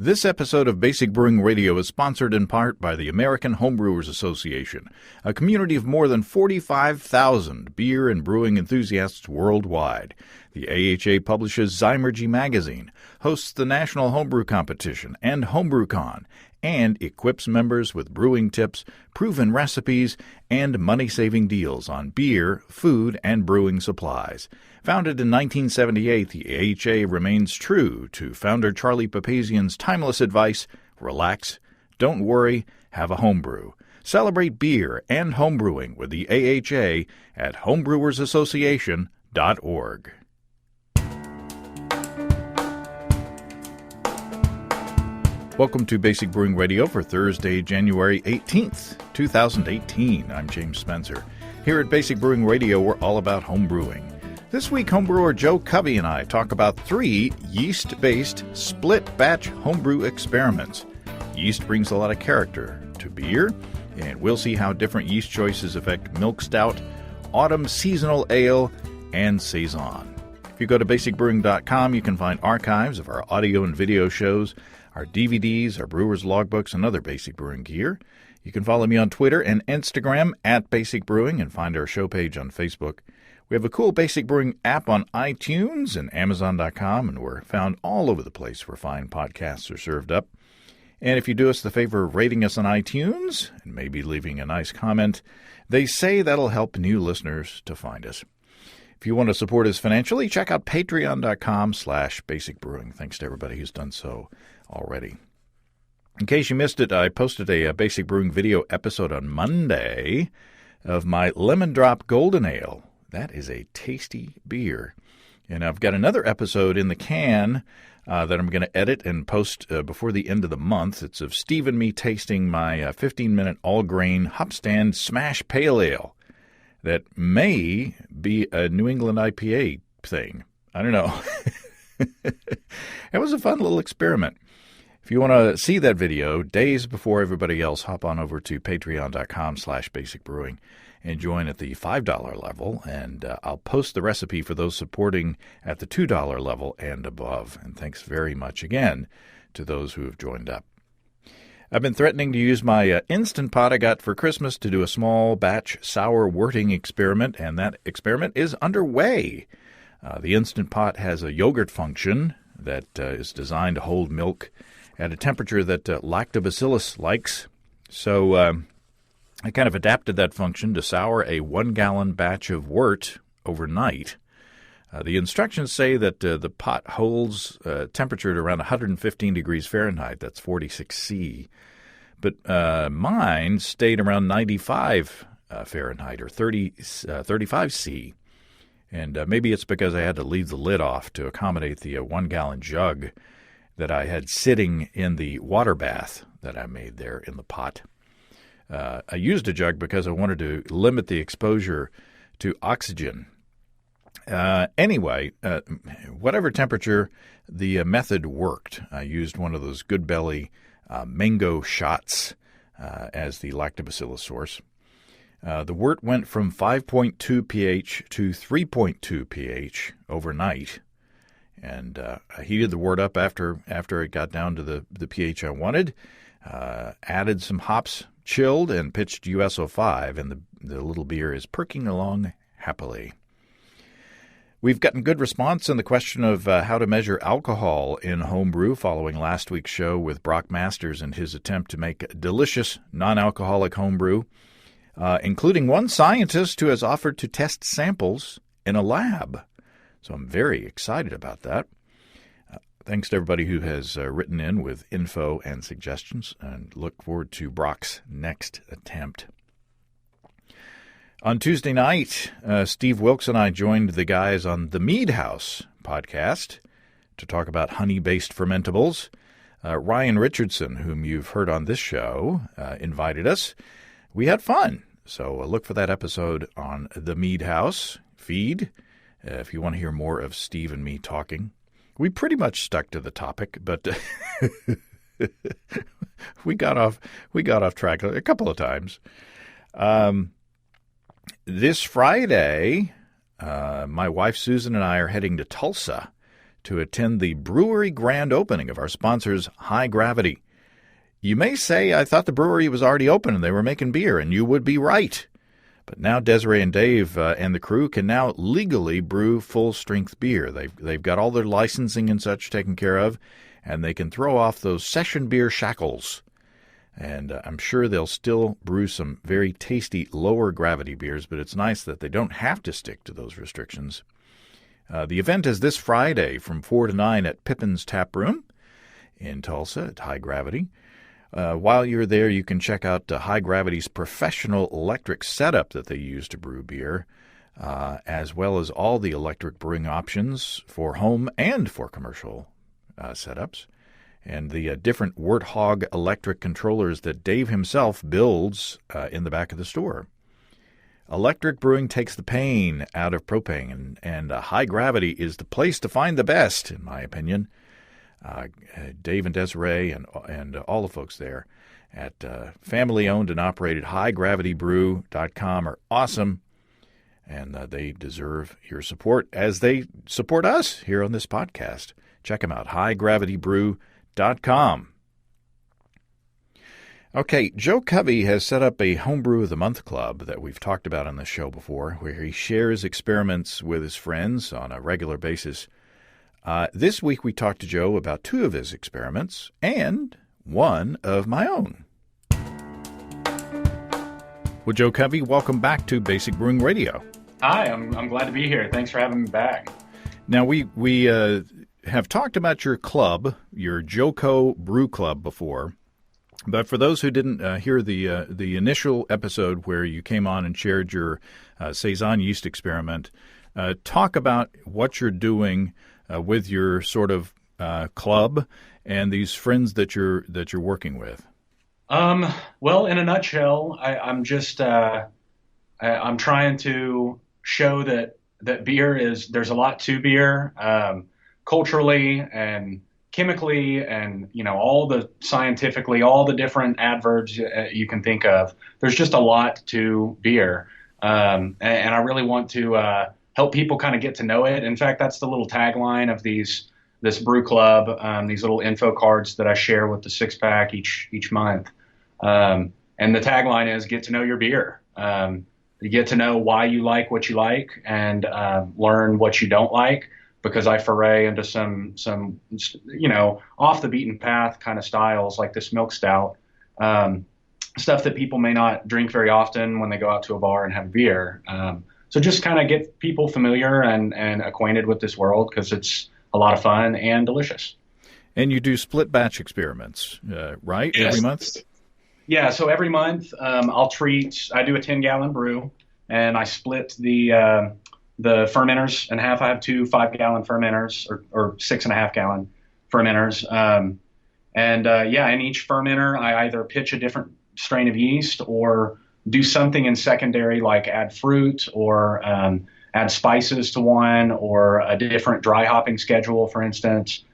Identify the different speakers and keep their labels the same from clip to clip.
Speaker 1: This episode of Basic Brewing Radio is sponsored in part by the American Homebrewers Association, a community of more than 45,000 beer and brewing enthusiasts worldwide. The AHA publishes Zymergy Magazine, hosts the National Homebrew Competition and HomebrewCon, and equips members with brewing tips, proven recipes, and money-saving deals on beer, food, and brewing supplies. Founded in 1978, the AHA remains true to founder Charlie Papazian's timeless advice: relax, don't worry, have a homebrew. Celebrate beer and homebrewing with the AHA at homebrewersassociation.org. Welcome to Basic Brewing Radio for Thursday, January 18th, 2018. I'm James Spencer. Here at Basic Brewing Radio, we're all about homebrewing. This week, homebrewer Joe Covey and I talk about 3 yeast-based split-batch homebrew experiments. Yeast brings a lot of character to beer, and we'll see how different yeast choices affect milk stout, autumn seasonal ale, and Saison. If you go to basicbrewing.com, you can find archives of our audio and video shows, our DVDs, our brewer's logbooks, and other Basic Brewing gear. You can follow me on Twitter and Instagram at Basic Brewing and find our show page on Facebook. We have a cool Basic Brewing app on iTunes and Amazon.com, and we're found all over the place where fine podcasts are served up. And if you do us the favor of rating us on iTunes and maybe leaving a nice comment, they say that'll help new listeners to find us. If you want to support us financially, check out patreon.com/basicbrewing. Thanks to everybody who's done so already. In case you missed it, I posted a Basic Brewing video episode on Monday of my Lemon Drop Golden Ale. That is a tasty beer. And I've got another episode in the can that I'm going to edit and post before the end of the month. It's of Steve and me tasting my 15-minute all-grain hop stand smash pale ale that may be a New England IPA thing. I don't know. It was a fun little experiment. If you want to see that video days before everybody else, hop on over to patreon.com/basicbrewing and join at the $5 level, and I'll post the recipe for those supporting at the $2 level and above. And thanks very much again to those who have joined up. I've been threatening to use my Instant Pot I got for Christmas to do a small batch sour worting experiment, and that experiment is underway. The Instant Pot has a yogurt function that is designed to hold milk at a temperature that lactobacillus likes. So I kind of adapted that function to sour a 1-gallon batch of wort overnight. The instructions say that the pot holds temperature at around 115 degrees Fahrenheit. That's 46 C. But mine stayed around 95 Fahrenheit or 35 C. And maybe it's because I had to leave the lid off to accommodate the 1-gallon jug that I had sitting in the water bath that I made there in the pot. I used a jug because I wanted to limit the exposure to oxygen. Anyway, whatever temperature, the method worked. I used one of those Good Belly mango shots as the lactobacillus source. The wort went from 5.2 pH to 3.2 pH overnight. And I heated the wort up after it got down to the pH I wanted, added some hops, chilled, and pitched USO5, and the little beer is perking along happily. We've gotten good response on the question of how to measure alcohol in homebrew following last week's show with Brock Masters and his attempt to make delicious non-alcoholic homebrew, including one scientist who has offered to test samples in a lab. So I'm very excited about that. Thanks to everybody who has written in with info and suggestions, and look forward to Brock's next attempt. On Tuesday night, Steve Wilkes and I joined the guys on the Mead House podcast to talk about honey-based fermentables. Ryan Richardson, whom you've heard on this show, invited us. We had fun, so look for that episode on the Mead House feed if you want to hear more of Steve and me talking. We pretty much stuck to the topic, but we got off track a couple of times. This Friday, my wife Susan and I are heading to Tulsa to attend the brewery grand opening of our sponsors, High Gravity. You may say, I thought the brewery was already open and they were making beer, and you would be right. But now Desiree and Dave and the crew can now legally brew full-strength beer. They've got all their licensing and such taken care of, and they can throw off those session beer shackles. And I'm sure they'll still brew some very tasty lower gravity beers, but it's nice that they don't have to stick to those restrictions. The event is this Friday from 4 to 9 at Pippin's Tap Room in Tulsa at High Gravity. While you're there, you can check out High Gravity's professional electric setup that they use to brew beer, as well as all the electric brewing options for home and for commercial setups, and the different Warthog electric controllers that Dave himself builds in the back of the store. Electric brewing takes the pain out of propane, and High Gravity is the place to find the best, in my opinion. Dave and Desiree and all the folks there at family-owned and operated highgravitybrew.com are awesome, and they deserve your support as they support us here on this podcast. Check them out, highgravitybrew.com. Okay, Joe Covey has set up a Homebrew of the Month club that we've talked about on the show before, where he shares experiments with his friends on a regular basis. This week we talked to Joe about 2 of his experiments and 1 of my own. Well, Joe Covey, welcome back to Basic Brewing Radio.
Speaker 2: Hi, I'm glad to be here. Thanks for having me back.
Speaker 1: Now, we have talked about your club, your Joco Brew Club, before. But for those who didn't hear the initial episode where you came on and shared your Saison yeast experiment, talk about what you're doing with your sort of club and these friends that you're working with.
Speaker 2: Well, in a nutshell, I'm just I'm trying to show that beer there's a lot to beer, culturally and chemically, and all the scientifically, all the different adverbs you can think of. There's just a lot to beer, and I really want to help people kind of get to know it. In fact, that's the little tagline of this brew club, these little info cards that I share with the 6-pack each month. And the tagline is "Get to know your beer." You get to know why you like what you like, and learn what you don't like. Because I foray into some off the beaten path kind of styles like this milk stout, stuff that people may not drink very often when they go out to a bar and have beer. So just kind of get people familiar and acquainted with this world, because it's a lot of fun and delicious.
Speaker 1: And you do split batch experiments, right?
Speaker 2: Yes.
Speaker 1: Every month?
Speaker 2: Yeah. So every month I do a 10-gallon brew, and I split the fermenters in half. I have 2 5-gallon fermenters or 6.5-gallon fermenters. In each fermenter, I either pitch a different strain of yeast or do something in secondary, like add fruit or add spices to one, or a different dry hopping schedule, for instance.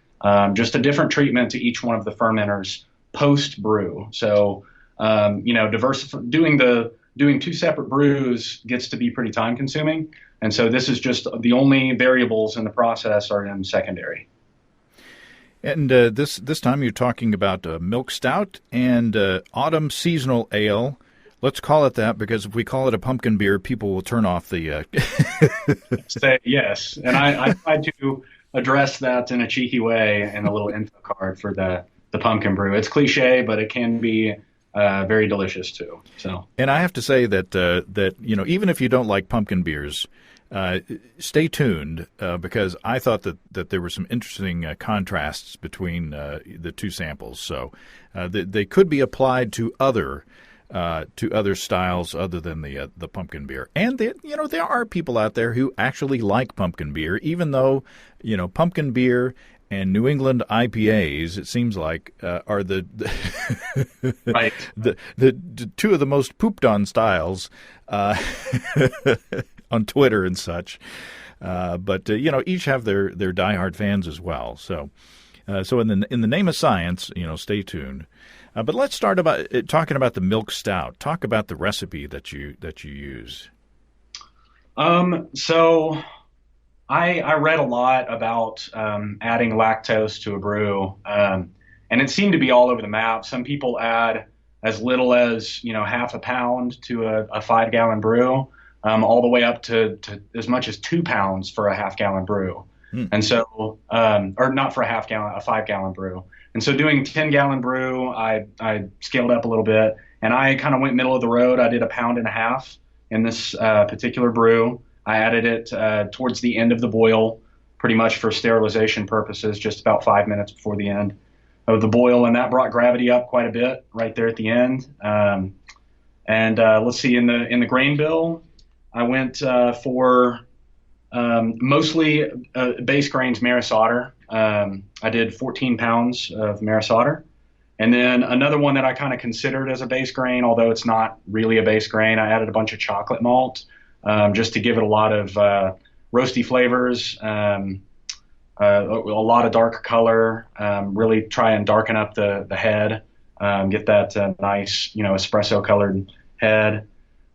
Speaker 2: Just a different treatment to each one of the fermenters post brew. So, doing 2 separate brews gets to be pretty time consuming. And so this is just the only variables in the process are in secondary.
Speaker 1: And this time you're talking about milk stout and autumn seasonal ale. Let's call it that, because if we call it a pumpkin beer, people will turn off the...
Speaker 2: Say yes. And I tried to address that in a cheeky way in a little info card for the pumpkin brew. It's cliche, but it can be very delicious too. So. And
Speaker 1: I have to say that even if you don't like pumpkin beers, stay tuned, because I thought that there were some interesting contrasts between the 2 samples. So they could be applied to other styles other than the pumpkin beer. And there are people out there who actually like pumpkin beer, even though pumpkin beer and New England IPAs, it seems like, are the
Speaker 2: right.
Speaker 1: the 2 of the most pooped on styles on Twitter and such. But each have their diehard fans as well. So in the name of science, stay tuned. But let's start talking about the milk stout. Talk about the recipe that you use.
Speaker 2: So I read a lot about adding lactose to a brew, and it seemed to be all over the map. Some people add as little as half a pound to a 5 gallon brew, all the way up to as much as 2 pounds for a half-gallon brew. And so, or not for a half-gallon, a 5 gallon brew. And so doing 10-gallon brew, I scaled up a little bit, and I kind of went middle of the road. I did a pound and a half in this particular brew. I added it towards the end of the boil, pretty much for sterilization purposes, just about 5 minutes before the end of the boil, and that brought gravity up quite a bit right there at the end. And let's see, in the grain bill, I went for mostly base grains Maris Otter. I did 14 pounds of Maris Otter. And then another one that I kind of considered as a base grain, although it's not really a base grain, I added a bunch of chocolate malt just to give it a lot of roasty flavors, a lot of dark color, really try and darken up the head, get that nice, espresso colored head.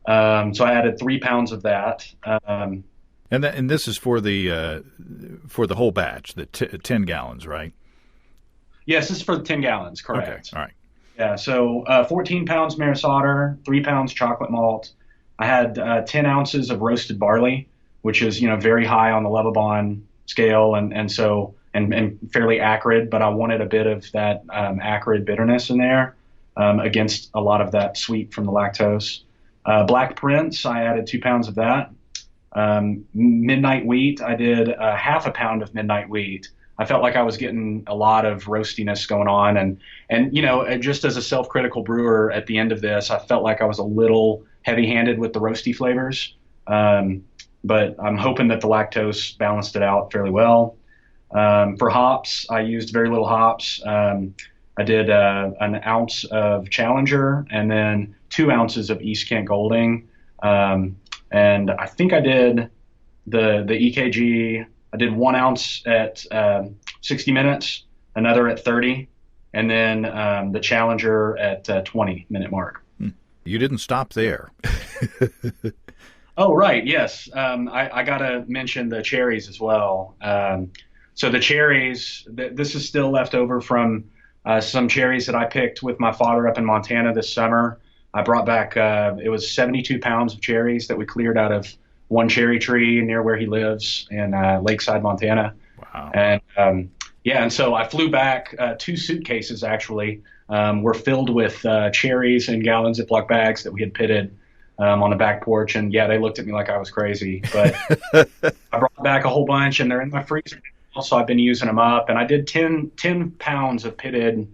Speaker 2: So I added 3 pounds of that.
Speaker 1: And this is for the whole batch, the 10 gallons, right?
Speaker 2: Yes, this is for the 10 gallons, correct.
Speaker 1: Okay, all right.
Speaker 2: Yeah, so 14 pounds Maris Otter, 3 pounds chocolate malt. I had 10 ounces of roasted barley, which is, very high on the Lovibond scale and fairly acrid, but I wanted a bit of that acrid bitterness in there against a lot of that sweet from the lactose. Black Prince, I added 2 pounds of that. Midnight wheat, I did half a pound of midnight wheat. I felt like I was getting a lot of roastiness going on. And just as a self-critical brewer at the end of this, I felt like I was a little heavy-handed with the roasty flavors. But I'm hoping that the lactose balanced it out fairly well. For hops, I used very little hops. I did an ounce of Challenger and then 2 ounces of East Kent Golding. And I think I did the EKG. I did 1 ounce at 60 minutes, another at 30, and then the Challenger at 20-minute mark.
Speaker 1: You didn't stop there.
Speaker 2: Oh, right. Yes. I got to mention the cherries as well. So the cherries, this is still left over from some cherries that I picked with my father up in Montana this summer. I brought back, it was 72 pounds of cherries that we cleared out of one cherry tree near where he lives in Lakeside, Montana.
Speaker 1: Wow.
Speaker 2: And and so I flew back 2 suitcases actually were filled with cherries in gallon Ziploc bags that we had pitted on the back porch. And yeah, they looked at me like I was crazy, but I brought back a whole bunch and they're in my freezer. Also, I've been using them up, and I did 10 pounds of pitted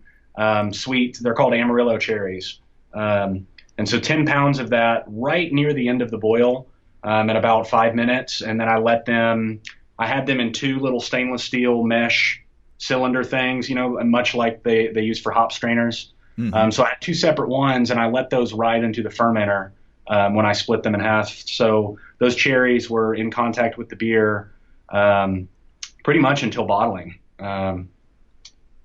Speaker 2: sweet. They're called Amarillo cherries. And so 10 pounds of that right near the end of the boil at about 5 minutes. And then I had them in 2 little stainless steel mesh cylinder things, much like they use for hop strainers. Mm-hmm. So I had 2 separate ones, and I let those right into the fermenter when I split them in half. So those cherries were in contact with the beer pretty much until bottling.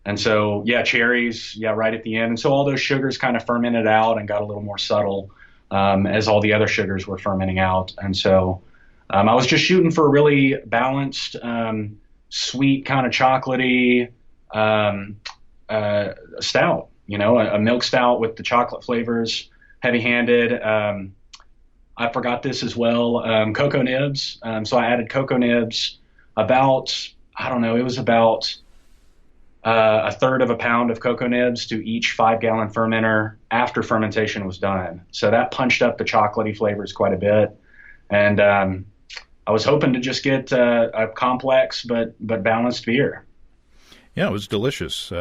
Speaker 2: And so, cherries, right at the end. And so all those sugars kind of fermented out and got a little more subtle as all the other sugars were fermenting out. And so I was just shooting for a really balanced, sweet, kind of chocolatey stout, a milk stout with the chocolate flavors, heavy-handed. I forgot this as well, cocoa nibs. So I added cocoa nibs about, it was about a third of a pound of cocoa nibs to each 5-gallon fermenter after fermentation was done. So that punched up the chocolatey flavors quite a bit. And I was hoping to just get a complex but balanced beer.
Speaker 1: Yeah, it was delicious.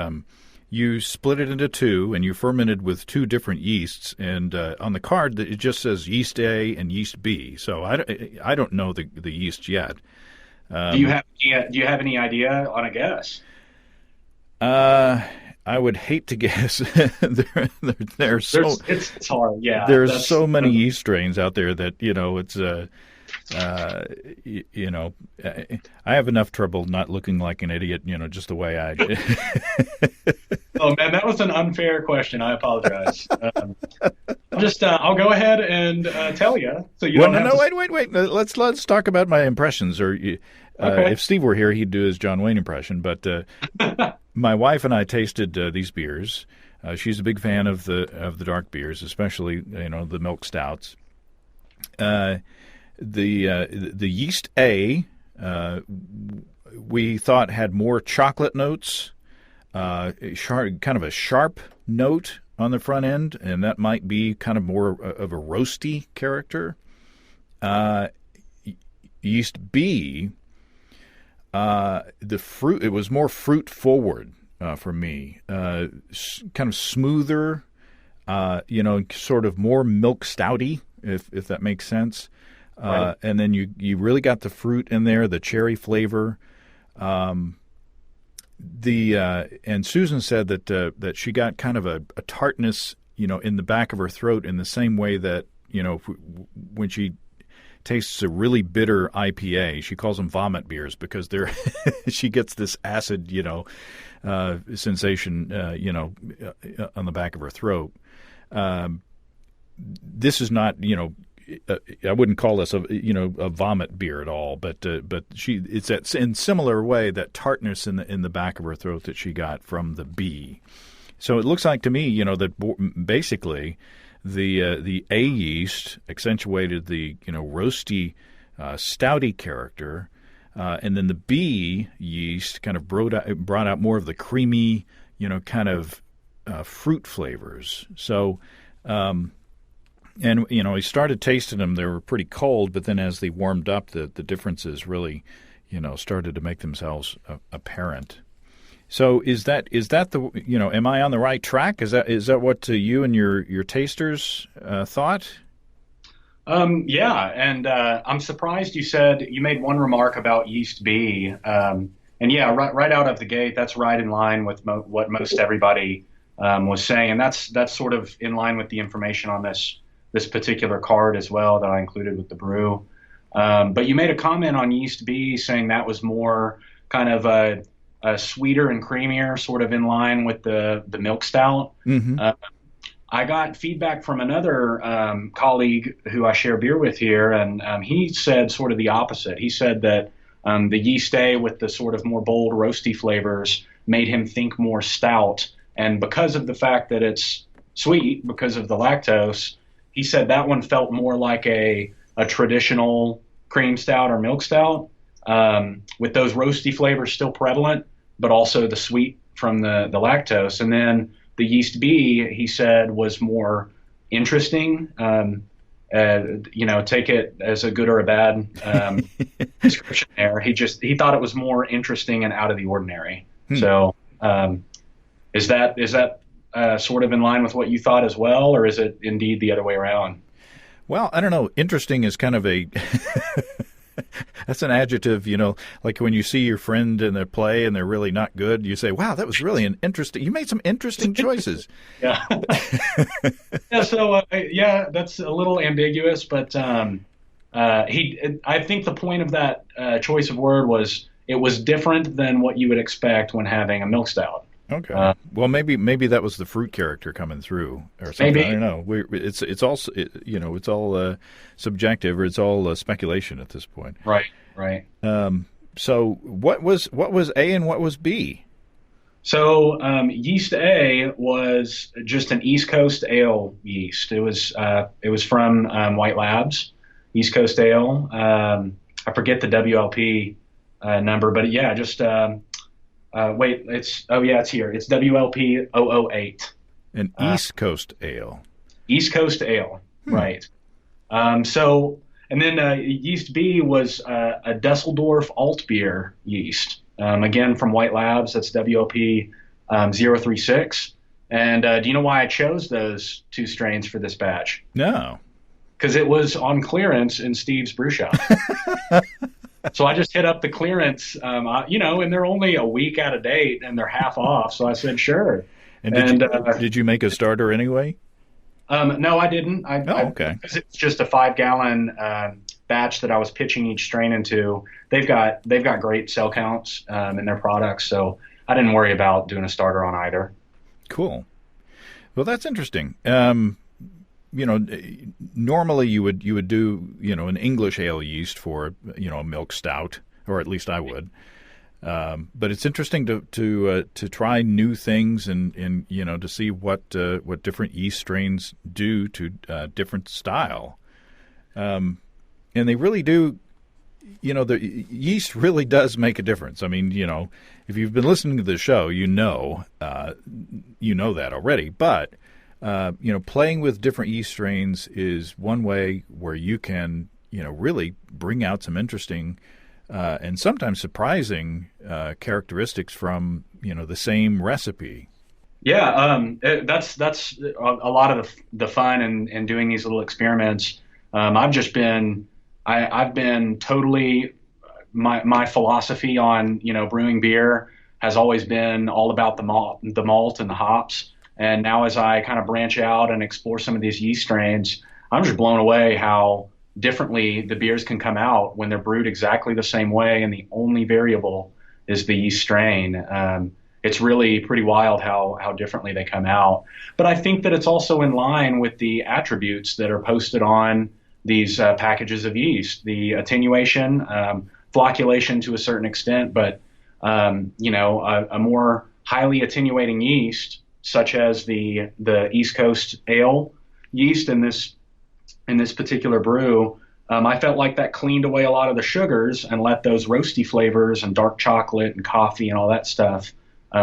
Speaker 1: You split it into 2, and you fermented with 2 different yeasts. And on the card, it just says yeast A and yeast B. So I don't know the yeast yet.
Speaker 2: Do you have any idea on a guess?
Speaker 1: I would hate to guess.
Speaker 2: It's hard. Yeah,
Speaker 1: there's so many yeast strains out there that it's I have enough trouble not looking like an idiot. Just the way I.
Speaker 2: Oh man, that was an unfair question. I apologize. I'm I'll go ahead and tell you. So you
Speaker 1: Well,
Speaker 2: don't have to.
Speaker 1: wait. Let's talk about my impressions.
Speaker 2: Okay.
Speaker 1: If Steve were here, he'd do his John Wayne impression. But my wife and I tasted these beers. She's a big fan of the dark beers, especially the milk stouts. The yeast A we thought had more chocolate notes, kind of a sharp note on the front end, and that might be kind of more of a roasty character. Yeast B, the fruit, it was more fruit forward for me, kind of smoother, sort of more milk stouty, if that makes sense.
Speaker 2: Right.
Speaker 1: And then you really got the fruit in there, the cherry flavor. And Susan said that she got kind of a tartness, in the back of her throat in the same way that, when she tastes a really bitter IPA, she calls them vomit beers because she gets this acid, sensation, on the back of her throat. This is not, I wouldn't call this a vomit beer at all, but it's that in similar way that tartness in the back of her throat that she got from the B. So it looks like to me, that basically the A yeast accentuated the roasty, stouty character, and then the B yeast kind of brought out more of the creamy, kind of fruit flavors. So. And, we started tasting them. They were pretty cold, but then as they warmed up, the differences really, started to make themselves apparent. So is that the, am I on the right track? Is that what you and your tasters thought?
Speaker 2: Yeah. And I'm surprised you made one remark about yeast B. And yeah, right out of the gate, that's right in line with what most everybody was saying. And that's sort of in line with the information on this particular card as well that I included with the brew. But you made a comment on yeast B saying that was more kind of a sweeter and creamier, sort of in line with the milk stout.
Speaker 1: Mm-hmm.
Speaker 2: I got feedback from another colleague who I share beer with here, and he said sort of the opposite. He said that the yeast A with the sort of more bold roasty flavors made him think more stout. And because of the fact that it's sweet, because of the lactose, he said that one felt more like a traditional cream stout or milk stout, with those roasty flavors still prevalent, but also the sweet from the lactose. And then the yeast B, he said, was more interesting. Take it as a good or a bad description there. He thought it was more interesting and out of the ordinary. So is that sort of in line with what you thought as well, or is it indeed the other way around?
Speaker 1: Well, I don't know. Interesting is kind of a that's an adjective, like when you see your friend in a play and they're really not good, you say, wow, that was really you made some interesting choices.
Speaker 2: Yeah. Yeah. So, that's a little ambiguous, but I think the point of that choice of word was it was different than what you would expect when having a milk stout.
Speaker 1: Okay. Well, maybe that was the fruit character coming through, or something.
Speaker 2: Maybe.
Speaker 1: I don't know. It's all it's all subjective, or it's all speculation at this point.
Speaker 2: Right.
Speaker 1: So what was A and what was B?
Speaker 2: So yeast A was just an East Coast ale yeast. It was from White Labs, East Coast Ale. I forget the WLP number, but yeah, just. It's here. It's WLP 008.
Speaker 1: An East Coast Ale.
Speaker 2: East Coast Ale, right. And then yeast B was a Dusseldorf alt beer yeast. Again, from White Labs, that's WLP 036. And do you know why I chose those two strains for this batch?
Speaker 1: No.
Speaker 2: Because it was on clearance in Steve's brew shop. So I just hit up the clearance, and they're only a week out of date and they're half off. So I said, sure.
Speaker 1: And did you make a starter anyway?
Speaker 2: No, I didn't.
Speaker 1: Okay.
Speaker 2: Because it's just a 5-gallon batch that I was pitching each strain into. They've got great cell counts in their products, so I didn't worry about doing a starter on either.
Speaker 1: Cool. Well, that's interesting. normally you would do, an English ale yeast for, a milk stout, or at least I would. But it's interesting to try new things and to see what different yeast strains do to different style. And they really do, the yeast really does make a difference. I mean, if you've been listening to the show, you know that already. But playing with different yeast strains is one way where you can, really bring out some interesting and sometimes surprising characteristics from, the same recipe.
Speaker 2: Yeah, that's a lot of the fun in doing these little experiments. I've been totally, my philosophy on, brewing beer has always been all about the malt and the hops. And now as I kind of branch out and explore some of these yeast strains, I'm just blown away how differently the beers can come out when they're brewed exactly the same way, and the only variable is the yeast strain. It's really pretty wild how differently they come out. But I think that it's also in line with the attributes that are posted on these packages of yeast, the attenuation, flocculation to a certain extent, but a more highly attenuating yeast, such as the East Coast ale yeast in this particular brew, I felt like that cleaned away a lot of the sugars and let those roasty flavors and dark chocolate and coffee and all that stuff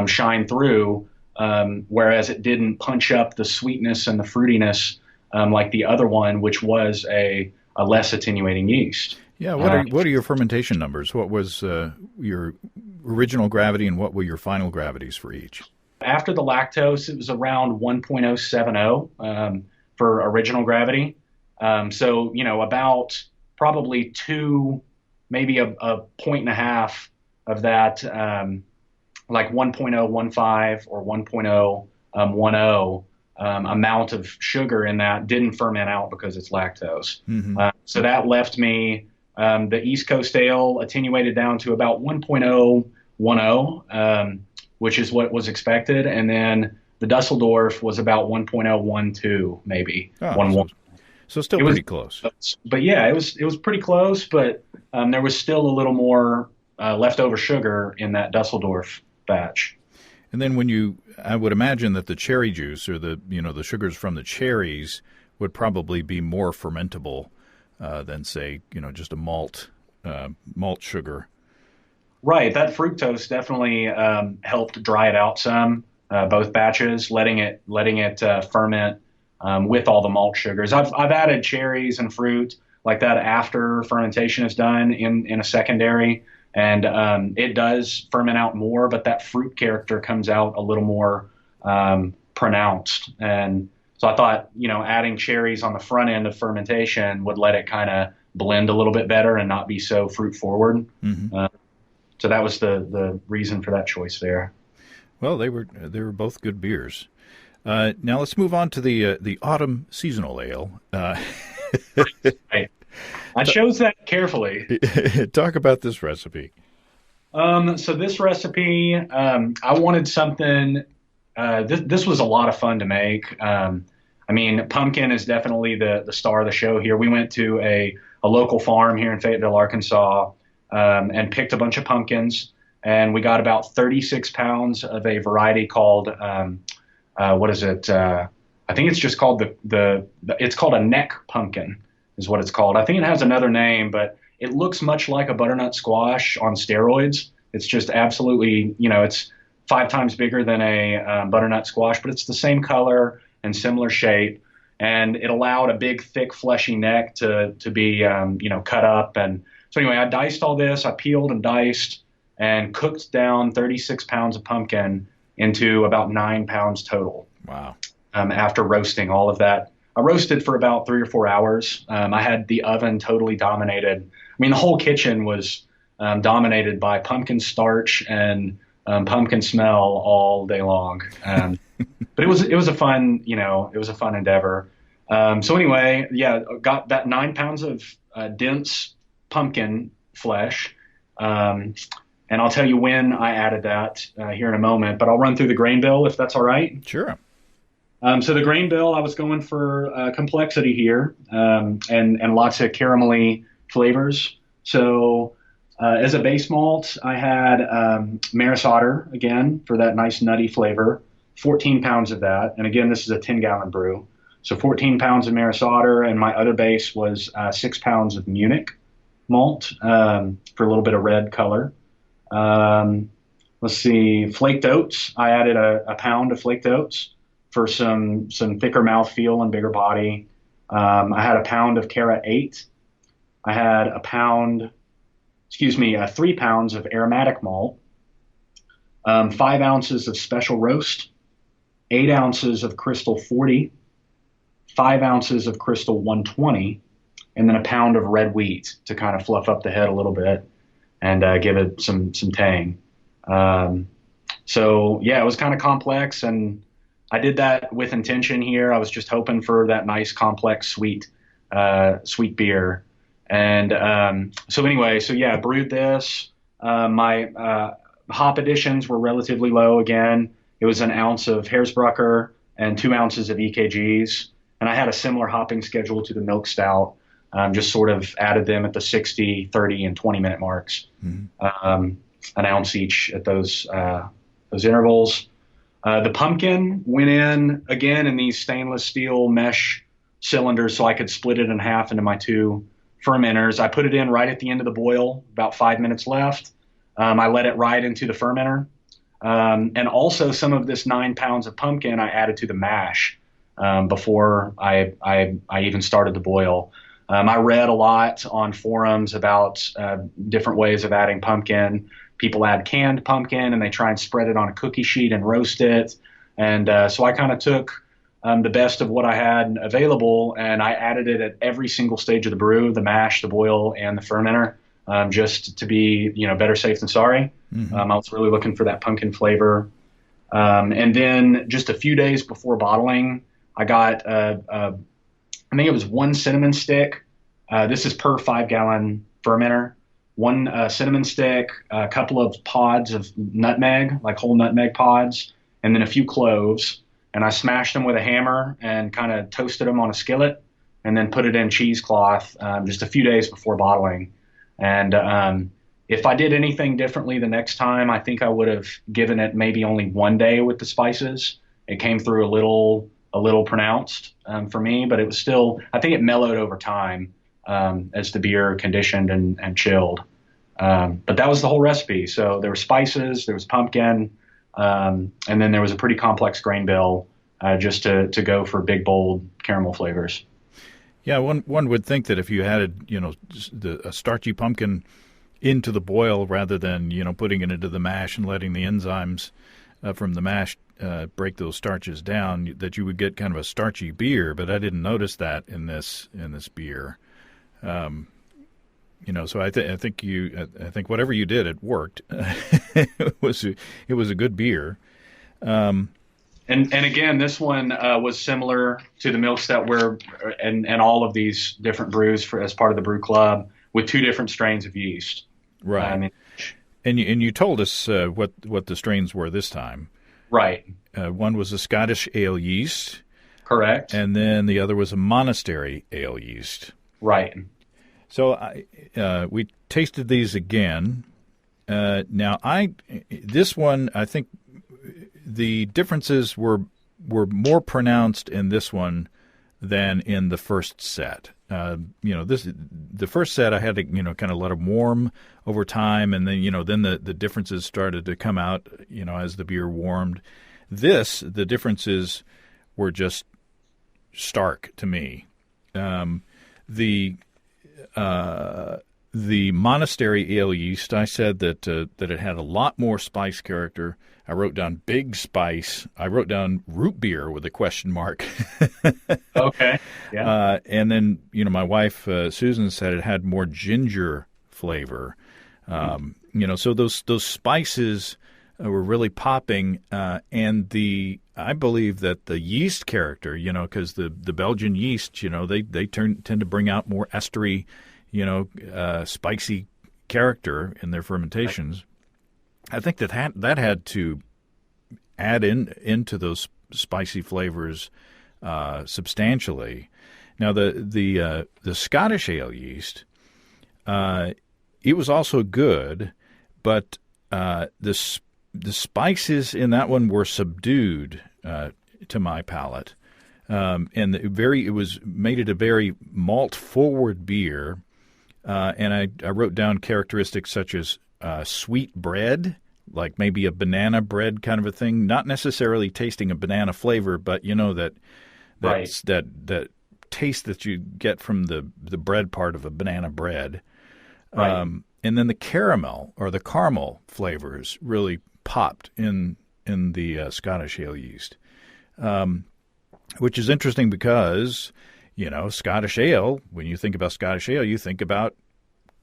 Speaker 2: shine through, whereas it didn't punch up the sweetness and the fruitiness like the other one, which was a less attenuating yeast.
Speaker 1: Yeah, what are your fermentation numbers? What was your original gravity, and what were your final gravities for each?
Speaker 2: After the lactose, it was around 1.070 for original gravity. So, about probably maybe a point and a half of that, like 1.015 or 1.010 amount of sugar in that didn't ferment out because it's lactose. Mm-hmm. So that left me the East Coast ale attenuated down to about 1.010, which is what was expected. And then the Dusseldorf was about 1.012, maybe.
Speaker 1: So still pretty close.
Speaker 2: But yeah, it was pretty close, but there was still a little more leftover sugar in that Dusseldorf batch.
Speaker 1: And then I would imagine that the cherry juice, or the sugars from the cherries, would probably be more fermentable than, say, just a malt sugar.
Speaker 2: Right. That fructose definitely helped dry it out some, both batches, letting it ferment with all the malt sugars. I've added cherries and fruit like that after fermentation is done in a secondary, and it does ferment out more, but that fruit character comes out a little more pronounced. And so I thought, adding cherries on the front end of fermentation would let it kind of blend a little bit better and not be so fruit forward. Mm-hmm. So that was the reason for that choice there.
Speaker 1: Well, they were both good beers. Now let's move on to the autumn seasonal ale.
Speaker 2: Right. I chose that carefully.
Speaker 1: Talk about this recipe.
Speaker 2: So this recipe, I wanted something. This was a lot of fun to make. Pumpkin is definitely the star of the show here. We went to a local farm here in Fayetteville, Arkansas, and picked a bunch of pumpkins, and we got about 36 pounds of a variety called what is it? I think it's just called it's called a neck pumpkin is what it's called. I think it has another name, but it looks much like a butternut squash on steroids. It's just absolutely, it's 5 times bigger than a butternut squash, but it's the same color and similar shape. And it allowed a big, thick, fleshy neck to be, cut up. And so anyway, I diced all this. I peeled and diced and cooked down 36 pounds of pumpkin into about 9 pounds total.
Speaker 1: Wow.
Speaker 2: After roasting all of that. I roasted for about 3 or 4 hours. I had the oven totally dominated. The whole kitchen was dominated by pumpkin starch and pumpkin smell all day long. But it was a fun, endeavor. So anyway, yeah, got that 9 pounds of dense pumpkin flesh. And I'll tell you when I added that here in a moment, but I'll run through the grain bill if that's all right.
Speaker 1: Sure.
Speaker 2: So the grain bill, I was going for complexity here, and lots of caramelly flavors. So as a base malt, I had Maris Otter again for that nice nutty flavor. 14 pounds of that, and again, this is a 10-gallon brew. So 14 pounds of Maris Otter, and my other base was 6 pounds of Munich malt for a little bit of red color. Let's see, flaked oats. I added a pound of flaked oats for some thicker mouthfeel and bigger body. I had a pound of Cara 8. I had 3 pounds of aromatic malt, 5 ounces of special roast, 8 ounces of Crystal 40, 5 ounces of Crystal 120, and then a pound of red wheat to kind of fluff up the head a little bit and give it some tang. So yeah, it was kind of complex, and I did that with intention here. I was just hoping for that nice, complex, sweet beer. And so anyway, so yeah, brewed this. My hop additions were relatively low again. It was an ounce of Hersbrucker and 2 ounces of EKGs. And I had a similar hopping schedule to the milk stout. Just sort of added them at the 60, 30, and 20-minute marks. Mm-hmm. An ounce each at those intervals. The pumpkin went in again in these stainless steel mesh cylinders so I could split it in half into my 2 fermenters. I put it in right at the end of the boil, about 5 minutes left. I let it ride into the fermenter. And also some of this 9 pounds of pumpkin I added to the mash before I even started the boil. I read a lot on forums about different ways of adding pumpkin. People add canned pumpkin and they try and spread it on a cookie sheet and roast it. And so I kind of took the best of what I had available and I added it at every single stage of the brew, the mash, the boil, and the fermenter, just to be, better safe than sorry. Mm-hmm. I was really looking for that pumpkin flavor. And then just a few days before bottling, I got, I think it was 1 cinnamon stick. This is per 5-gallon fermenter. 1 cinnamon stick, a couple of pods of nutmeg, like whole nutmeg pods, and then a few cloves. And I smashed them with a hammer and kind of toasted them on a skillet and then put it in cheesecloth just a few days before bottling. And if I did anything differently the next time, I think I would have given it maybe only 1 day with the spices. It came through a little pronounced for me, but it was still, I think it mellowed over time as the beer conditioned and chilled. But that was the whole recipe. So there were spices, there was pumpkin, and then there was a pretty complex grain bill just to go for big, bold caramel flavors.
Speaker 1: Yeah, one would think that if you added, a starchy pumpkin into the boil rather than, putting it into the mash and letting the enzymes from the mash break those starches down, that you would get kind of a starchy beer. But I didn't notice that in this beer. So I think whatever you did, it worked. It was a good beer.
Speaker 2: And again, this one was similar to the milk stout, and all of these different brews as part of the brew club with 2 different strains of yeast.
Speaker 1: Right. And you told us what the strains were this time.
Speaker 2: Right.
Speaker 1: One was a Scottish ale yeast.
Speaker 2: Correct.
Speaker 1: And then the other was a monastery ale yeast.
Speaker 2: Right.
Speaker 1: So we tasted these again. Now this one, I think the differences were more pronounced in this one than in the first set. The first set I had to kind of let them warm over time, and then the differences started to come out as the beer warmed. The differences were just stark to me. The monastery ale yeast, I said that it had a lot more spice character. I wrote down big spice. I wrote down root beer with a question mark.
Speaker 2: Okay. Yeah.
Speaker 1: And then, my wife, Susan, said it had more ginger flavor. So those spices were really popping. And I believe that the yeast character, because the Belgian yeast, they tend to bring out more estery, spicy character in their fermentations. I think that had to add into those spicy flavors substantially. Now, the Scottish ale yeast, it was also good, but the spices in that one were subdued to my palate, and it made it a very malt forward beer. And I wrote down characteristics such as sweet bread, like maybe a banana bread kind of a thing. Not necessarily tasting a banana flavor, but that taste that you get from the bread part of a banana bread.
Speaker 2: Right.
Speaker 1: And then the caramel or the caramel flavors really popped in the Scottish ale yeast, which is interesting because, Scottish ale, when you think about Scottish ale, you think about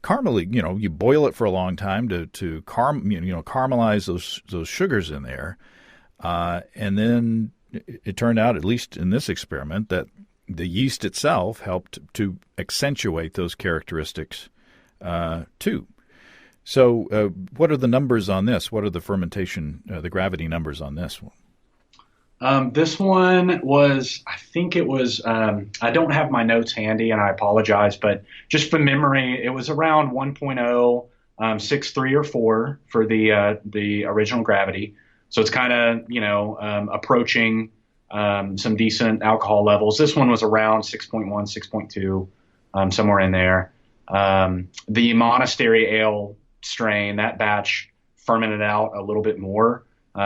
Speaker 1: caramely, you boil it for a long time to caramelize those sugars in there. And then it turned out, at least in this experiment, that the yeast itself helped to accentuate those characteristics too. So what are the numbers on this? What are the fermentation, the gravity numbers on this one?
Speaker 2: This one was, I think it was, I don't have my notes handy and I apologize, but just from memory, it was around 1.0, 6.3 or 4 for the original gravity. So it's kind of, approaching some decent alcohol levels. This one was around 6.1, 6.2, somewhere in there. The monastery ale strain, that batch fermented out a little bit more,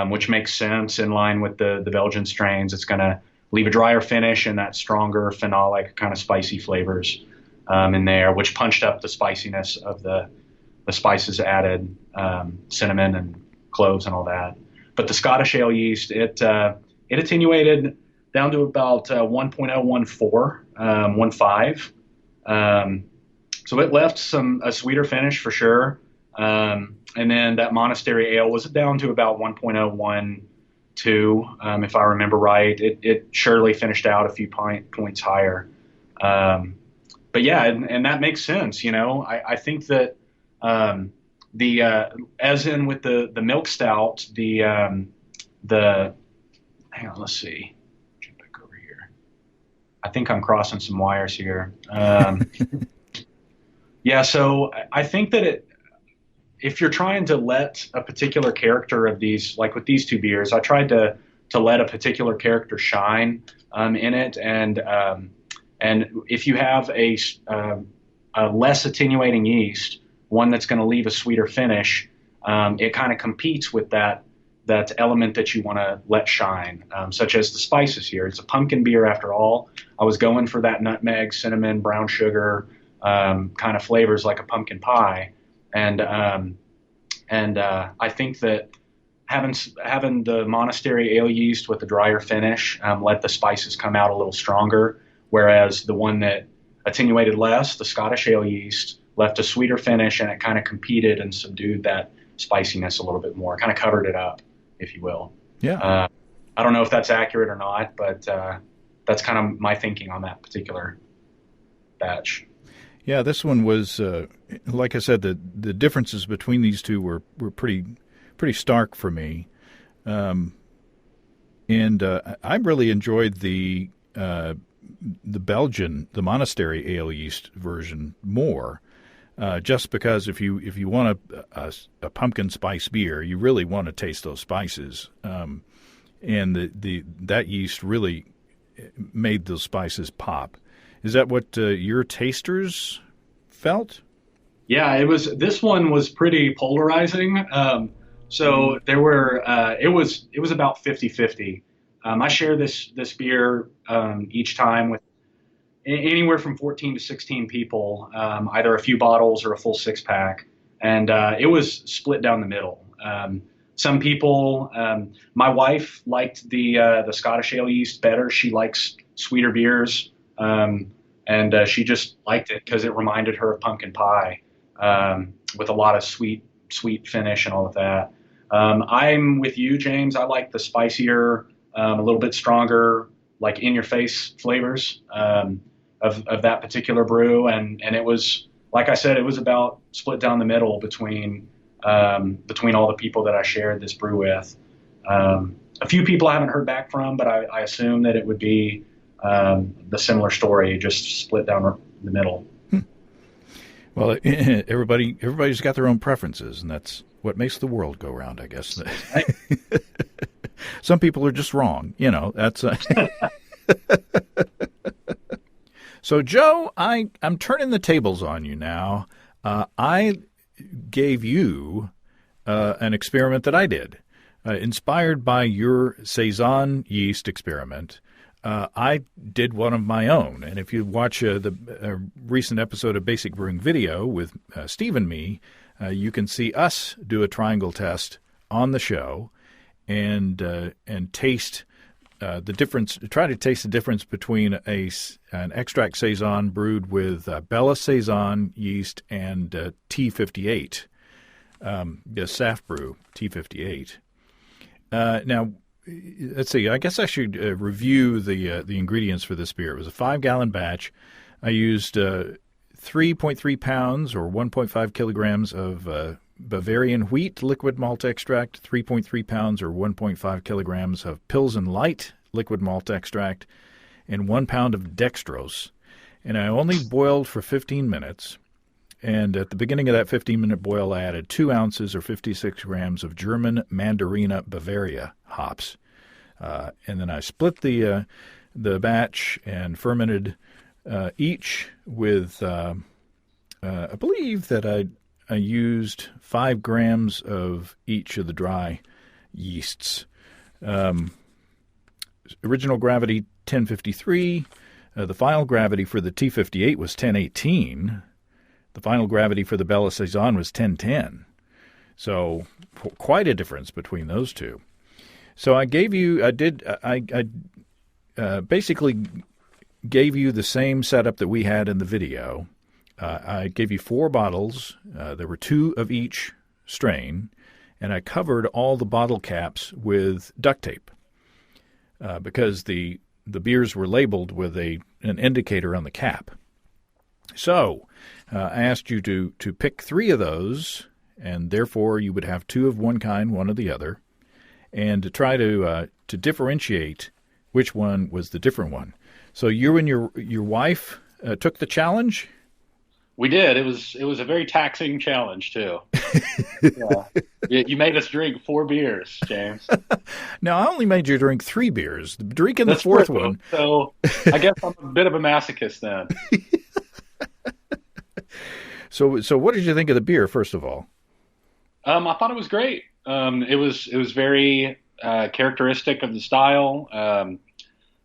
Speaker 2: which makes sense in line with the Belgian strains. It's going to leave a drier finish and that stronger phenolic kind of spicy flavors in there, which punched up the spiciness of the spices added, cinnamon and cloves and all that. But the Scottish ale yeast, it attenuated down to about 1.014, 1.5. So it left a sweeter finish for sure. And then that monastery ale was down to about 1.012, if I remember right. It surely finished out a few points higher. But yeah, and that makes sense. I think that as in with the milk stout, hang on, let's see. Jump back over here. I think I'm crossing some wires here. Yeah, so I think that if you're trying to let a particular character of these, like with these two beers, I tried to let a particular character shine in it, and if you have a less attenuating yeast, one that's going to leave a sweeter finish, it kind of competes with that element that you want to let shine, such as the spices here. It's a pumpkin beer after all. I was going for that nutmeg, cinnamon, brown sugar kind of flavors like a pumpkin pie. And I think that having the monastery ale yeast with the drier finish let the spices come out a little stronger, whereas the one that attenuated less, the Scottish ale yeast, left a sweeter finish, and it kind of competed and subdued that spiciness a little bit more, kind of covered it up, if you will.
Speaker 1: Yeah.
Speaker 2: I don't know if that's accurate or not, but that's kind of my thinking on that particular batch.
Speaker 1: Yeah, this one was, like I said, the differences between these two were pretty stark for me, and I really enjoyed the Belgian, the monastery ale yeast version more, just because if you want a pumpkin spice beer, you really want to taste those spices, and that yeast really made those spices pop. Is that what your tasters felt?
Speaker 2: Yeah, this one was pretty polarizing. So there were, it was about 50-50. I share this beer each time with anywhere from 14 to 16 people, either a few bottles or a full 6-pack. And it was split down the middle. Some people, my wife liked the Scottish ale yeast better. She likes sweeter beers. And she just liked it because it reminded her of pumpkin pie, with a lot of sweet finish and all of that. I'm with you, James. I like the spicier, a little bit stronger, like in-your-face flavors of that particular brew. And it was, like I said, it was about split down the middle between all the people that I shared this brew with. A few people I haven't heard back from, but I assume that it would be the similar story, just split down the middle.
Speaker 1: Well, everybody's got their own preferences, and that's what makes the world go round, I guess.
Speaker 2: Right.
Speaker 1: Some people are just wrong, That's So, Joe, I'm turning the tables on you now. I gave you an experiment that I did, inspired by your Saison yeast experiment. I did one of my own, and if you watch the recent episode of Basic Brewing Video with Steve and me, you can see us do a triangle test on the show and taste the difference. Try to taste the difference between an extract Saison brewed with Bella Saison yeast and T58, the SAF brew T58. Now, let's see. I guess I should review the ingredients for this beer. It was a 5-gallon batch. I used 3.3 pounds or 1.5 kilograms of Bavarian wheat liquid malt extract, 3.3 pounds or 1.5 kilograms of Pilsen Light liquid malt extract, and 1 pound of dextrose. And I only boiled for 15 minutes. And at the beginning of that 15-minute boil, I added 2 ounces or 56 grams of German Mandarina Bavaria hops. And then I split the batch and fermented each with, I believe that I used 5 grams of each of the dry yeasts. Original gravity 1053. The final gravity for the T58 was 1018. The final gravity for the Bella Saison was 1010. So quite a difference between those two. So I basically gave you the same setup that we had in the video. I gave you 4 bottles. There were 2 of each strain, and I covered all the bottle caps with duct tape because the beers were labeled with an indicator on the cap. So I asked you to pick 3 of those, and therefore you would have 2 of one kind, 1 of the other, and to try to differentiate which one was the different one. So you and your wife took the challenge?
Speaker 2: We did. It was a very taxing challenge too. Yeah. You made us drink 4 beers, James.
Speaker 1: Now, I only made you drink 3 beers. Drinking the 4th one.
Speaker 2: So I guess I'm a bit of a masochist then.
Speaker 1: So what did you think of the beer, first of all?
Speaker 2: I thought it was great. It was very characteristic of the style.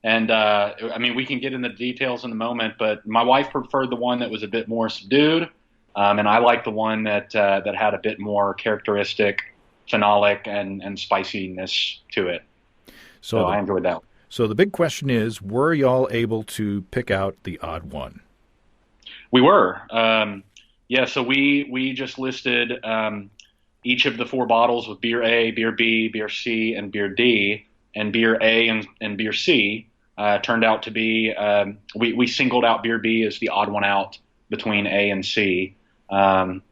Speaker 2: And I mean, we can get into the details in a moment, but my wife preferred the one that was a bit more subdued, and I liked the one that had a bit more characteristic phenolic and spiciness to it. So I enjoyed that.
Speaker 1: So the big question is, were y'all able to pick out the odd one?
Speaker 2: We were. Yeah, so we just listed each of the 4 bottles with beer A, beer B, beer C, and beer D, and beer A and beer C turned out to be, we singled out beer B as the odd one out between A and C. And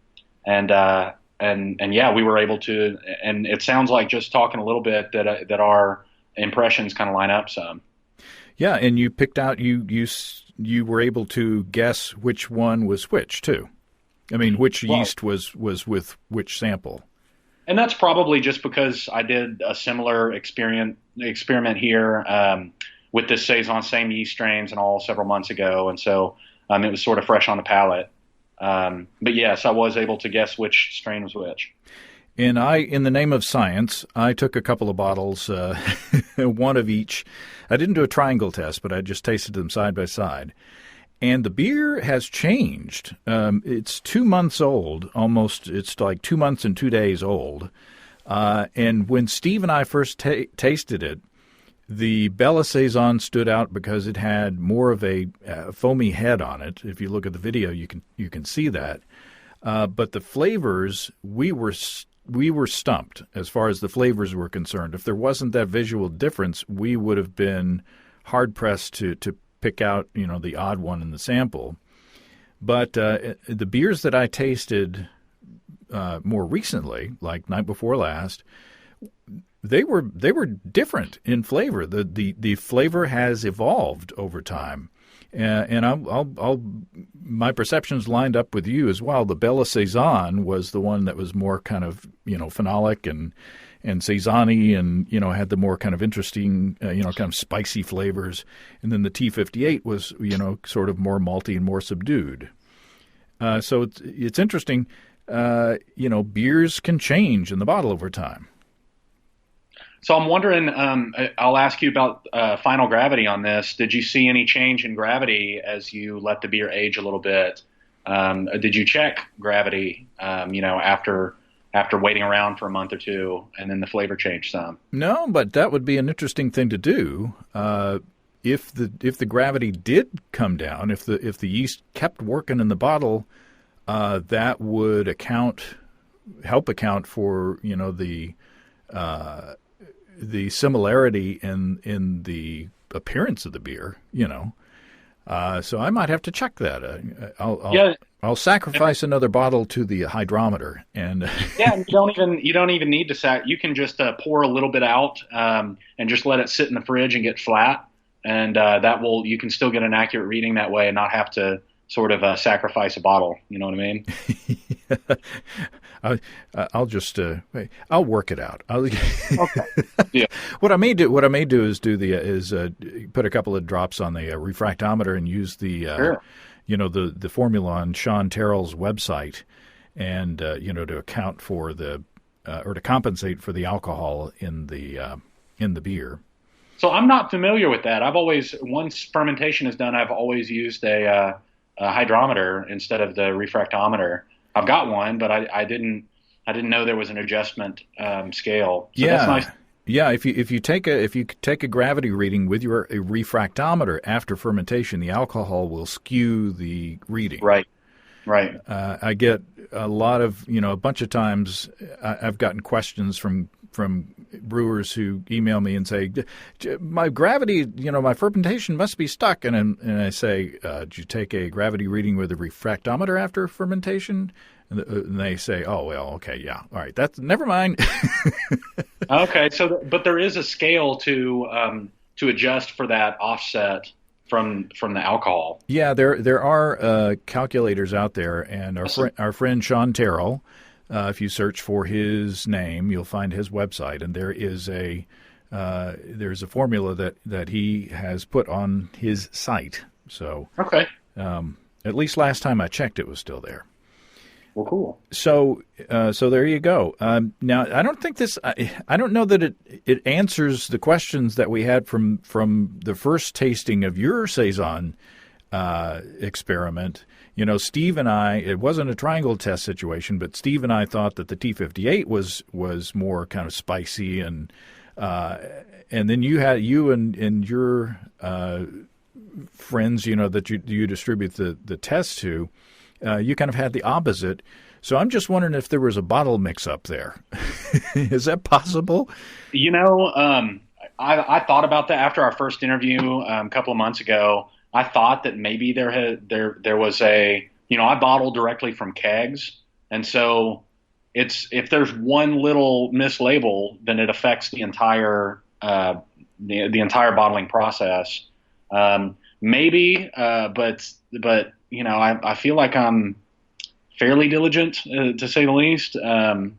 Speaker 2: yeah, we were able to, and it sounds like just talking a little bit that our impressions kind of line up some.
Speaker 1: Yeah, and you picked out, you were able to guess which one was which too. I mean, which yeast was with which sample.
Speaker 2: And that's probably just because I did a similar experiment here with this Saison, same yeast strains and all several months ago. And so it was sort of fresh on the palate. But yes, I was able to guess which strain was which.
Speaker 1: And in the name of science, I took a couple of bottles, 1 of each. I didn't do a triangle test, but I just tasted them side by side. And the beer has changed. It's 2 months old, almost. It's like 2 months and 2 days old. And when Steve and I first tasted it, the Bella Saison stood out because it had more of a foamy head on it. If you look at the video, you can see that. But the flavors, we were stumped as far as the flavors were concerned. If there wasn't that visual difference, we would have been hard pressed to pick out, the odd one in the sample. But the beers that I tasted more recently, like night before last, they were different in flavor. The flavor has evolved over time. And I'll my perceptions lined up with you as well. The Bella Saison was the one that was more kind of, phenolic and Saison-y and, had the more kind of interesting, kind of spicy flavors. And then the T58 was, sort of more malty and more subdued. So it's interesting. Beers can change in the bottle over time.
Speaker 2: So I'm wondering, I'll ask you about final gravity on this. Did you see any change in gravity as you let the beer age a little bit? Did you check gravity, after waiting around for a month or two, and then the flavor changed some?
Speaker 1: No, but that would be an interesting thing to do. If the gravity did come down, if the yeast kept working in the bottle, that would help account for the similarity in the appearance of the beer, So I might have to check that. I'll sacrifice another bottle to the hydrometer, and
Speaker 2: yeah, you don't even need to you can just pour a little bit out and just let it sit in the fridge and get flat, and you can still get an accurate reading that way and not have to sort of sacrifice a bottle. You know what I mean? I'll work it out.
Speaker 1: Okay.
Speaker 2: Yeah.
Speaker 1: What I may do is put a couple of drops on the refractometer and use the
Speaker 2: sure.
Speaker 1: The formula on Sean Terrell's website, and to account for or to compensate for the alcohol in the beer.
Speaker 2: So I'm not familiar with that. Once fermentation is done, I've always used a hydrometer instead of the refractometer. I've got one, but I didn't know there was an adjustment scale. So
Speaker 1: yeah,
Speaker 2: that's nice.
Speaker 1: Yeah. If you take a gravity reading with your refractometer after fermentation, the alcohol will skew the reading.
Speaker 2: Right.
Speaker 1: I get a lot of a bunch of times I've gotten questions from brewers who email me and say, my gravity, my fermentation must be stuck. And I say, did you take a gravity reading with a refractometer after fermentation? And they say, oh, well, okay, yeah. All right, never mind.
Speaker 2: Okay, but there is a scale to adjust for that offset from the alcohol.
Speaker 1: Yeah, there are calculators out there, and our friend Sean Terrell, if you search for his name, you'll find his website, and there's a formula that he has put on his site. So
Speaker 2: okay,
Speaker 1: at least last time I checked, it was still there.
Speaker 2: Well, cool.
Speaker 1: So there you go. Now, I don't think I don't know that it answers the questions that we had from the first tasting of your Saison experiment. Steve and I, it wasn't a triangle test situation, but Steve and I thought that the T58 was more kind of spicy, and then you and your friends, that you distribute the test to, you kind of had the opposite. So I'm just wondering if there was a bottle mix-up there. Is that possible?
Speaker 2: I thought about that after our first interview a couple of months ago. I thought that maybe there was I bottle directly from kegs, and so if there's one little mislabel, then it affects the entire the entire bottling process. Maybe, but I feel like I'm fairly diligent, to say the least,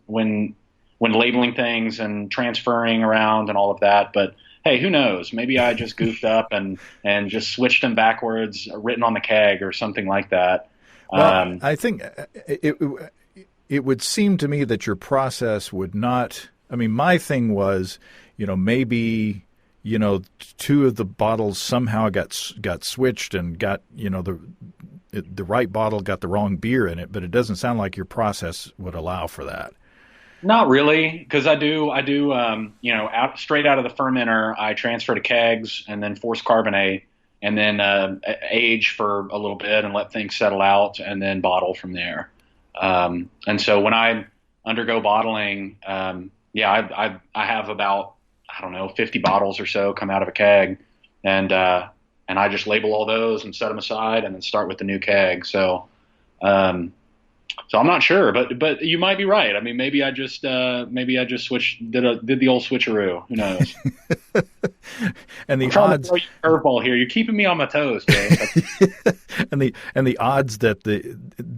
Speaker 2: when labeling things and transferring around and all of that. But hey, who knows? Maybe I just goofed up and just switched them backwards, written on the keg or something like that.
Speaker 1: Well, I think it would seem to me that your process would not. I mean, my thing was, maybe two of the bottles somehow got switched and got the right bottle got the wrong beer in it, but it doesn't sound like your process would allow for that.
Speaker 2: Not really, because I do straight out of the fermenter, I transfer to kegs and then force carbonate and then age for a little bit and let things settle out and then bottle from there. And so when I undergo bottling, I have about 50 bottles or so come out of a keg, and I just label all those and set them aside and then start with the new keg. So So I'm not sure, but you might be right. I mean, maybe I just switched did the old switcheroo. Who knows?
Speaker 1: And the
Speaker 2: I'm trying to
Speaker 1: odds
Speaker 2: throw you a curveball here. You're keeping me on my toes, James.
Speaker 1: and the odds that the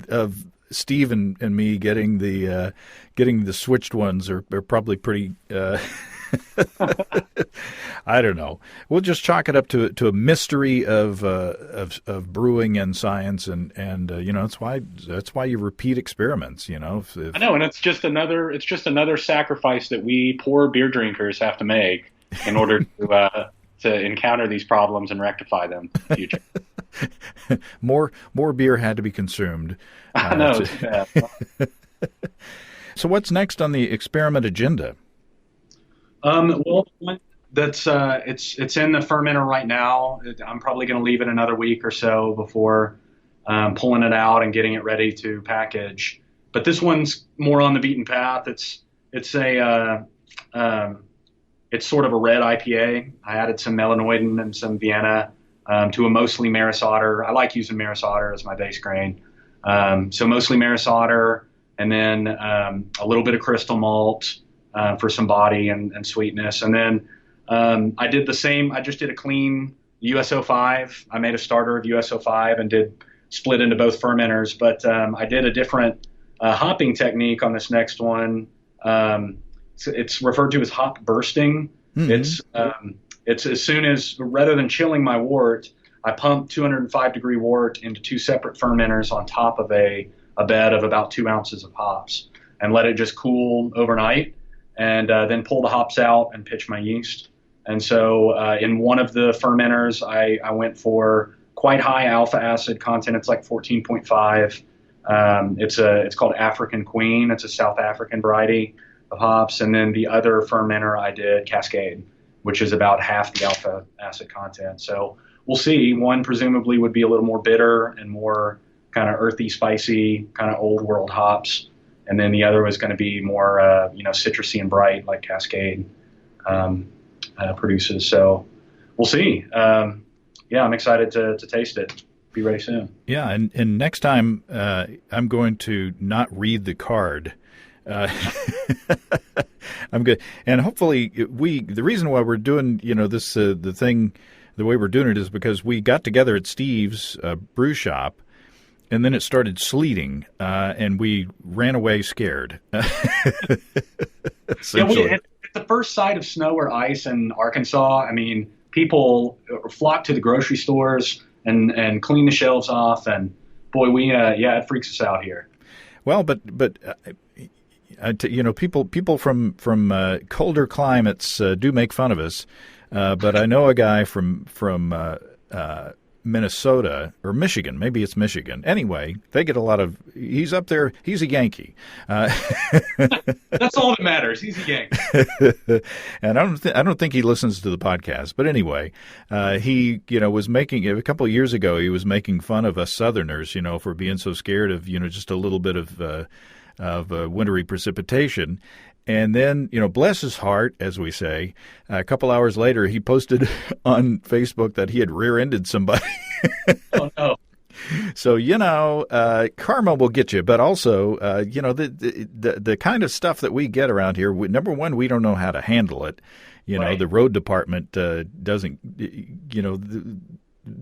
Speaker 1: of Steve and me getting the switched ones are probably pretty. I don't know. We'll just chalk it up to a mystery of brewing and science, and that's why you repeat experiments.
Speaker 2: I know, and it's just another sacrifice that we poor beer drinkers have to make in order to encounter these problems and rectify them in the future.
Speaker 1: More beer had to be consumed.
Speaker 2: I know.
Speaker 1: So what's next on the experiment agenda?
Speaker 2: Well, that's it's in the fermenter right now. I'm probably going to leave it another week or so before pulling it out and getting it ready to package. But this one's more on the beaten path. It's sort of a red IPA. I added some melanoidin and some Vienna to a mostly Maris Otter. I like using Maris Otter as my base grain. So mostly Maris Otter, and then a little bit of crystal malt for some body and sweetness. And then I did the same. I just did a clean USO5. I made a starter of USO5 and did split into both fermenters. But I did a different hopping technique on this next one. It's referred to as hop bursting. Mm-hmm. It's as soon as, rather than chilling my wort, I pump 205 degree wort into two separate fermenters on top of a bed of about 2 ounces of hops, and let it just cool overnight, and then pull the hops out and pitch my yeast. And so in one of the fermenters, I went for quite high alpha acid content. It's like 14.5. It's called African Queen. It's a South African variety of hops. And then the other fermenter I did Cascade, which is about half the alpha acid content. So we'll see. One presumably would be a little more bitter and more kind of earthy, spicy, kind of old world hops. And then the other was going to be more, citrusy and bright, like Cascade produces. So we'll see. I'm excited to taste it. Be ready soon.
Speaker 1: Yeah, and next time I'm going to not read the card. I'm good, and hopefully the reason why we're doing this the thing the way we're doing it is because we got together at Steve's brew shop. And then it started sleeting, and we ran away scared.
Speaker 2: It's the first sight of snow or ice in Arkansas. I mean, people flock to the grocery stores and clean the shelves off, and boy, it freaks us out here.
Speaker 1: Well, but people from colder climates do make fun of us. But I know a guy from Minnesota or Michigan. Maybe it's Michigan. Anyway, they get a lot of. He's up there. He's a Yankee.
Speaker 2: That's all that matters. He's a Yankee.
Speaker 1: And I don't think he listens to the podcast. But anyway, he was making a couple of years ago. He was making fun of us Southerners, for being so scared of just a little bit of wintry precipitation. And then, bless his heart, as we say, a couple hours later, he posted on Facebook that he had rear-ended somebody.
Speaker 2: Oh, no.
Speaker 1: So, karma will get you. But also, the kind of stuff that we get around here, number one, we don't know how to handle it.
Speaker 2: Right.
Speaker 1: The road department doesn't,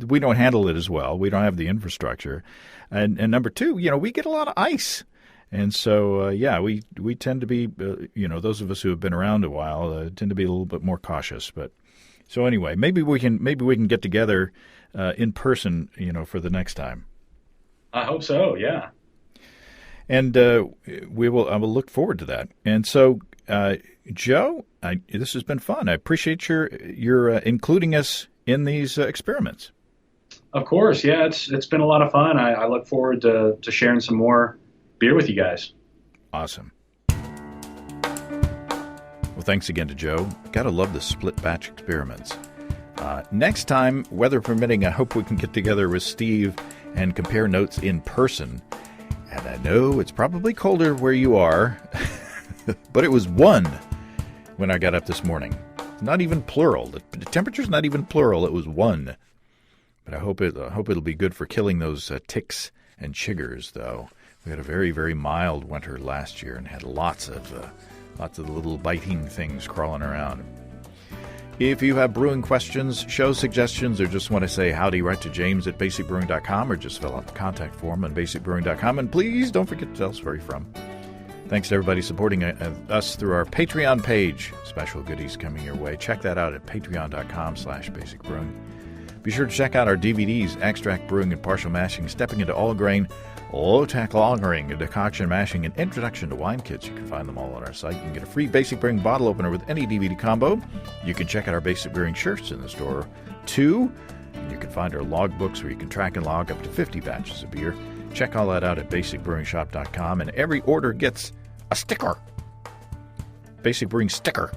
Speaker 1: we don't handle it as well. We don't have the infrastructure. And number two, we get a lot of ice. And so, we tend to be, those of us who have been around a while tend to be a little bit more cautious. But so anyway, maybe we can get together in person, for the next time.
Speaker 2: I hope so. Yeah.
Speaker 1: And I will look forward to that. And so, Joe, this has been fun. I appreciate your including us in these experiments.
Speaker 2: Of course. Yeah, it's been a lot of fun. I look forward to sharing some more beer with you guys.
Speaker 1: Awesome. Well, thanks again to Joe. Gotta love the split batch experiments. Next time, weather permitting, I hope we can get together with Steve and compare notes in person. And I know it's probably colder where you are, but it was 1 when I got up this morning. Not even plural. The temperature's not even plural. It was 1. But I hope it'll be good for killing those ticks and chiggers, though. We had a very, very mild winter last year and had lots of the little biting things crawling around. If you have brewing questions, show suggestions, or just want to say howdy, write to James at basicbrewing.com or just fill out the contact form on basicbrewing.com. And please don't forget to tell us where you're from. Thanks to everybody supporting us through our Patreon page. Special goodies coming your way. Check that out at patreon.com/basicbrewing. Be sure to check out our DVDs, Extract Brewing and Partial Mashing, Stepping into All Grain, Low-Tech Lagering, and Decoction Mashing, and Introduction to Wine Kits. You can find them all on our site. You can get a free Basic Brewing bottle opener with any DVD combo. You can check out our Basic Brewing shirts in the store, too. And you can find our logbooks where you can track and log up to 50 batches of beer. Check all that out at basicbrewingshop.com, and every order gets a sticker. Basic Brewing sticker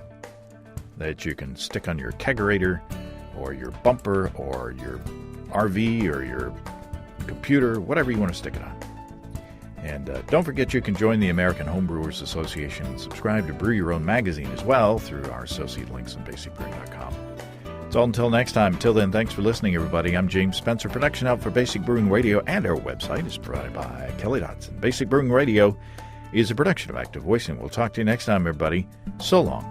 Speaker 1: that you can stick on your kegerator or your bumper or your RV or your computer, whatever you want to stick it on. And don't forget you can join the American Homebrewers Association and subscribe to Brew Your Own magazine as well through our associate links on basicbrewing.com. It's all until next time. Until then, thanks for listening, everybody. I'm James Spencer. Production help for Basic Brewing Radio and our website is provided by Kelly Dotson. Basic Brewing Radio is a production of Active Voicing. We'll talk to you next time, everybody. So long.